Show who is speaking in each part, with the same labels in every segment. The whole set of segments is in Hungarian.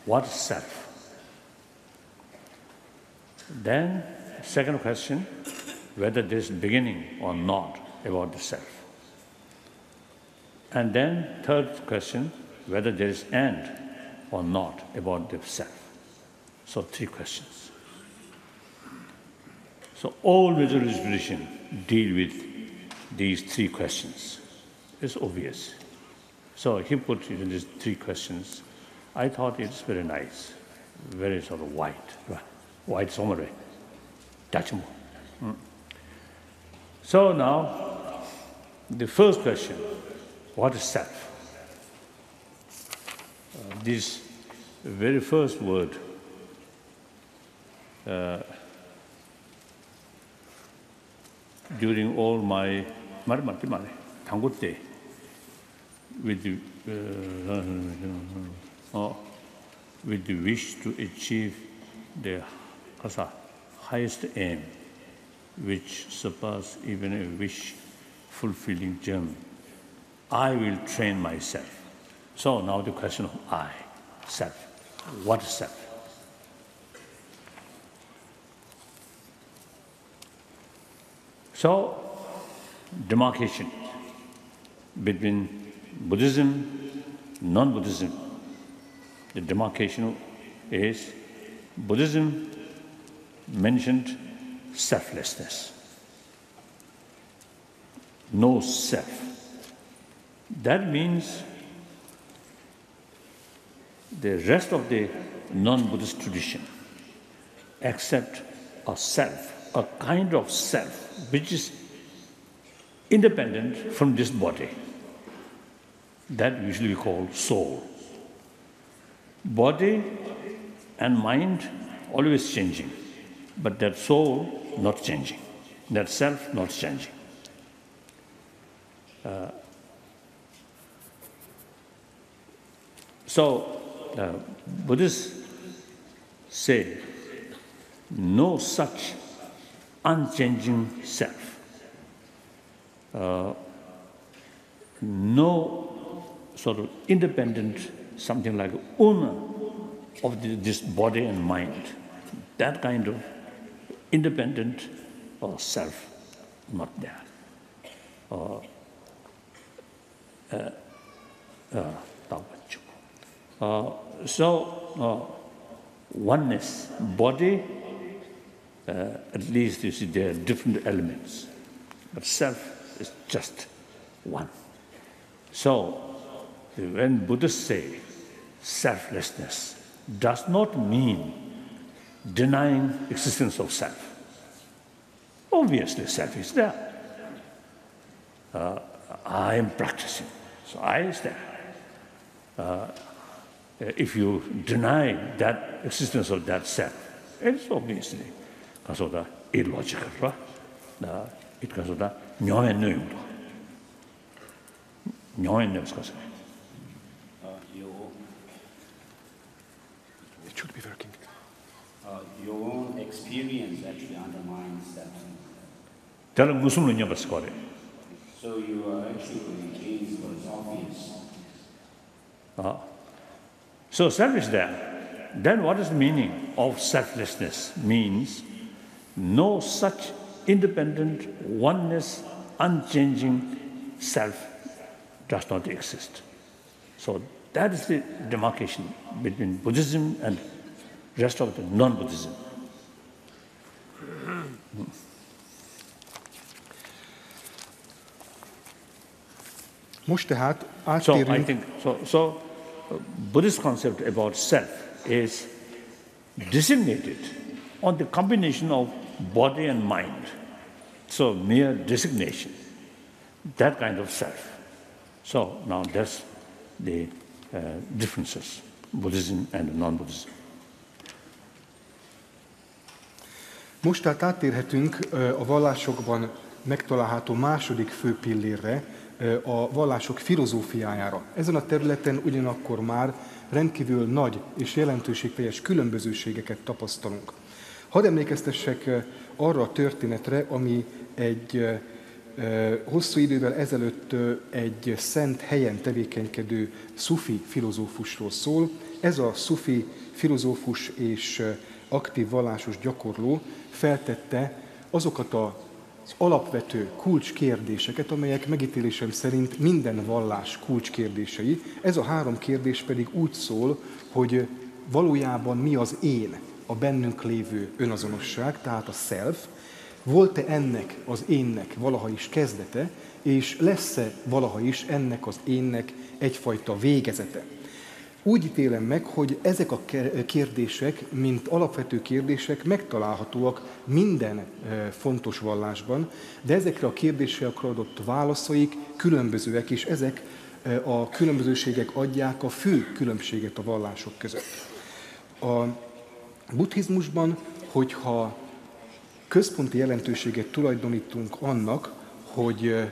Speaker 1: what is self? Then, second question, whether there is beginning or not about the self. And then, third question, whether there is end or not about the self. So, three questions. So, all visual tradition deal with these three questions. It's obvious. So, he put it in these three questions. I thought it's very nice, very sort of white summary. Touchable. So now, the first question, what is self? This very first word, during all my Tangut day, with the wish to achieve the highest aim, which surpass even a wish-fulfilling journey, I will train myself. So now the question of I, self. What is self? So, demarcation between Buddhism, non-Buddhism. The demarcation is Buddhism mentioned selflessness, no self. That means the rest of the non-Buddhist tradition accept a self, a kind of self which is independent from this body. That usually we call soul. Body and mind always changing, but that soul not changing, that self not changing. Buddhists say no such unchanging self, no sort of independent, something like owner of this body and mind. That kind of independent self, not there. Oneness, body, at least you see there are different elements, but self is just one. So, when Buddhists say selflessness, does not mean denying existence of self. Obviously, self is there. I am practicing, so I is there. If you deny that existence of that self, it's obviously illogical, right? It can be
Speaker 2: It should be working.
Speaker 3: Your own experience actually undermines that.
Speaker 1: 저는 무슨 의미였을 거래?
Speaker 3: So you are actually against what is obvious.
Speaker 1: So self is there. Then what is the meaning of selflessness? Means no such independent, oneness, unchanging self does not exist. So that is the demarcation between Buddhism and rest of the non-Buddhism.
Speaker 2: Most tehát áttérünk.
Speaker 1: So Buddhist concept about self is designated on the combination of body and mind. So mere designation, that kind of self. So now that's the differences, Buddhism and non-Buddhism.
Speaker 2: Most tehát áttérhetünk a vallásokban megtalálható második fő pillérre, a vallások filozófiájára. Ezen a területen ugyanakkor már rendkívül nagy és jelentőségteljes különbözőségeket tapasztalunk. Hadd emlékeztessek arra a történetre, ami egy hosszú idővel ezelőtt egy szent helyen tevékenykedő szufi filozófusról szól. Ez a szufi filozófus és aktív vallásos gyakorló feltette azokat az alapvető kulcskérdéseket, amelyek megítélésem szerint minden vallás kulcskérdései. Ez a 3 kérdés pedig úgy szól, hogy valójában mi az én, a bennünk lévő önazonosság, tehát a self, volt-e ennek az énnek valaha is kezdete, és lesz-e valaha is ennek az énnek egyfajta végezete. Úgy ítélem meg, hogy ezek a kérdések, mint alapvető kérdések megtalálhatóak minden fontos vallásban, de ezekre a kérdésekre adott válaszaik különbözőek, és ezek a különbözőségek adják a fő különbséget a vallások között. A buddhizmusban, hogyha központi jelentőséget tulajdonítunk annak, hogy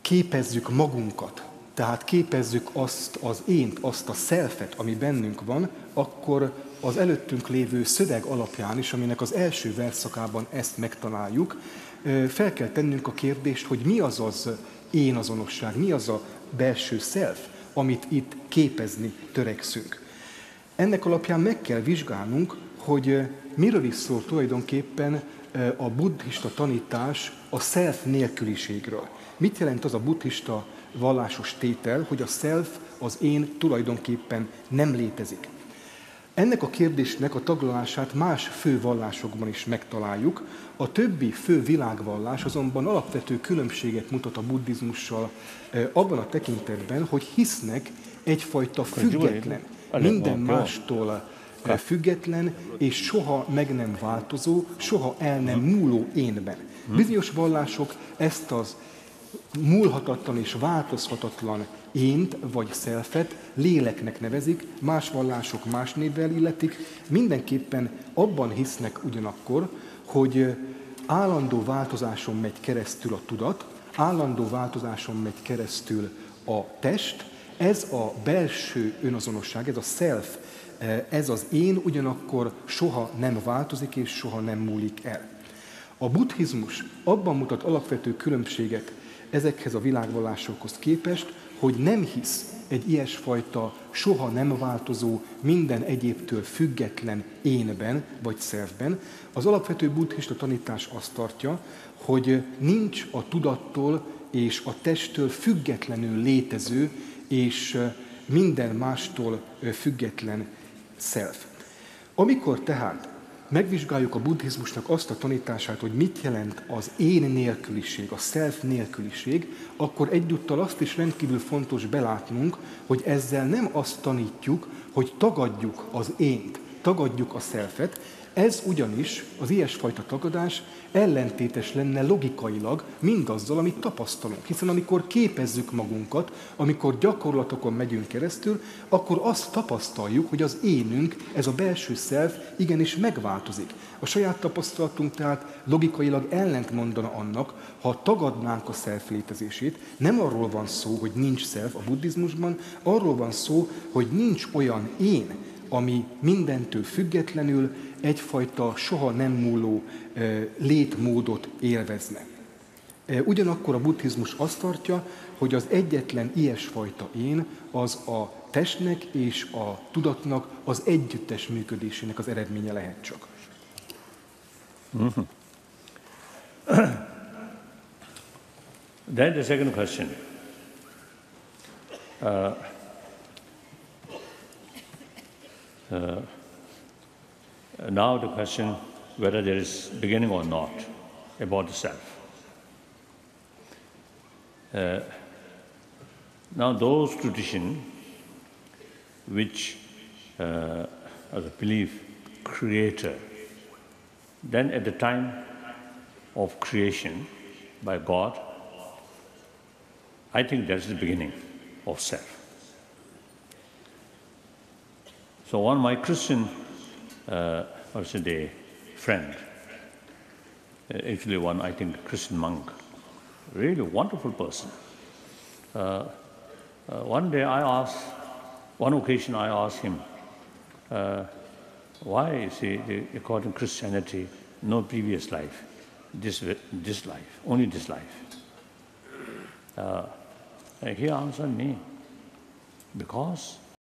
Speaker 2: képezzük magunkat, tehát képezzük azt az ént, azt a selfet, ami bennünk van, akkor az előttünk lévő szöveg alapján is, aminek az első versszakában ezt megtaláljuk, fel kell tennünk a kérdést, hogy mi az az én azonosság, mi az a belső self, amit itt képezni törekszünk. Ennek alapján meg kell vizsgálnunk, hogy miről is szól tulajdonképpen a buddhista tanítás a self nélküliségről. Mit jelent az a buddhista vallásos tétel, hogy a self, az én tulajdonképpen nem létezik? Ennek a kérdésnek a taglalását más fő vallásokban is megtaláljuk. A többi fő világvallás azonban alapvető különbséget mutat a buddhizmussal abban a tekintetben, hogy hisznek egyfajta független, minden mástól független és soha meg nem változó, soha el nem múló énben. Bizonyos vallások ezt az múlhatatlan és változhatatlan ént vagy szelfet léleknek nevezik, más vallások más névvel illetik, mindenképpen abban hisznek ugyanakkor, hogy állandó változáson megy keresztül a tudat, állandó változáson megy keresztül a test, ez a belső önazonosság, ez a self, ez az én ugyanakkor soha nem változik és soha nem múlik el. A buddhizmus abban mutat alapvető különbséget ezekhez a világvallásokhoz képest, hogy nem hisz egy ilyesfajta soha nem változó, minden egyébtől független énben vagy selfben. Az alapvető buddhista tanítás azt tartja, hogy nincs a tudattól és a testtől függetlenül létező és minden mástól független self. Amikor tehát megvizsgáljuk a buddhizmusnak azt a tanítását, hogy mit jelent az én nélküliség, a self nélküliség, akkor egyúttal azt is rendkívül fontos belátnunk, hogy ezzel nem azt tanítjuk, hogy tagadjuk az ént, tagadjuk a selfet, ez ugyanis, az ilyesfajta tagadás ellentétes lenne logikailag mindazzal, amit tapasztalunk. Hiszen amikor képezzük magunkat, amikor gyakorlatokon megyünk keresztül, akkor azt tapasztaljuk, hogy az énünk, ez a belső self igenis megváltozik. A saját tapasztalatunk tehát logikailag ellentmondana annak, ha tagadnánk a self létezését. Nem arról van szó, hogy nincs self a buddhizmusban, arról van szó, hogy nincs olyan én, ami mindentől függetlenül egyfajta soha nem múló létmódot élvezne. Ugyanakkor a buddhizmus azt tartja, hogy az egyetlen ilyesfajta én az a testnek és a tudatnak az együttes működésének az eredménye lehet csak.
Speaker 1: Then the second question. Now the question whether there is beginning or not about the self. Now those traditions which as a belief creator, then at the time of creation by God, I think that's the beginning of self. So one my Christian friend, actually one, I think, Christian monk, really wonderful person. One occasion I asked him, why, according to Christianity, no previous life? this life, only this life. He answered me, because